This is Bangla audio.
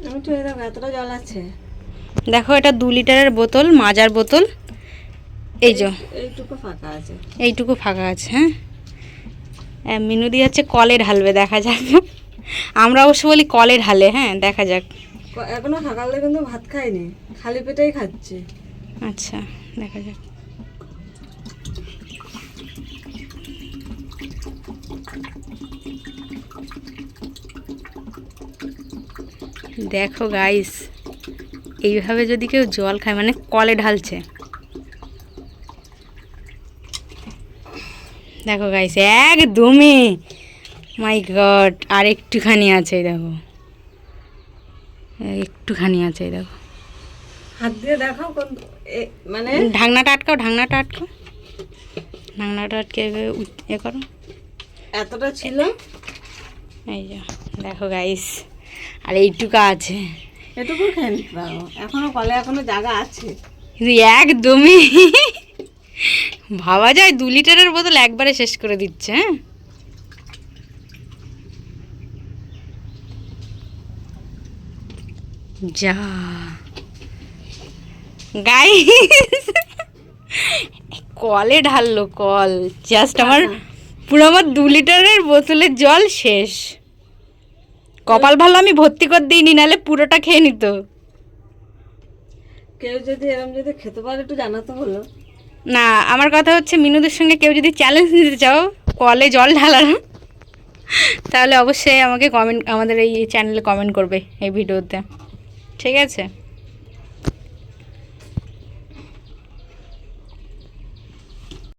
আমি তো এই দেখো এতটা জল আছে। দেখো এটা 2 লিটারের বোতল, মাজার বোতল। এই যে এইটুকু ফাঁকা আছে, এইটুকু ফাঁকা আছে। হ্যাঁ, মিনুদি হচ্ছে কলে ঢালবে, দেখা যাক। আমরা অবশ্য বলি কলে ঢালে, হ্যাঁ দেখা যাক। এখনো সকালে কিন্তু ভাত খাইনি, খালি পেটেই খাচ্ছি। আচ্ছা, দেখা যাক। দেখো গাইস, এইভাবে যদি কেউ জল খায়, মানে কলে ঢালছে। দেখো গাইস, একদমই মাই গড। আর একটুখানি আছে, দেখো একটুখানি আছে, দেখো। হাত দিয়ে দেখো মানে ঢাকনাটা আটকাও, ঢাকনাটা আটকাও, ঢাকনাটা আটকে এ করো। এতটা ছিল। এই যে দেখো গাইস, আর এইটুকু আছে। এটুকু খেয়ে নিতে পারো, এখনো কলে এখনো জায়গা আছে। কিন্তু একদমই ভাবা যায় 2 লিটারের বোতল একবারে শেষ করে দিচ্ছে। হ্যাঁ, যা গাইস, কলে ঢাললো, কল জাস্ট আমার পুরো, আমার 2 লিটারের বোতলের জল শেষ। কপাল ভালো আমি ভর্তি করে দিইনি, নাহলে পুরোটা খেয়ে নিত। কেউ যদি এরকম যদি খেতে পারে একটু জানাতে হলো। না, আমার কথা হচ্ছে মিনুদের সঙ্গে কেউ যদি চ্যালেঞ্জ নিতে চাও কলে জল ঢালার, তাহলে অবশ্যই আমাকে কমেন্ট, আমাদের এই চ্যানেলে কমেন্ট করবে এই ভিডিওতে, ঠিক আছে?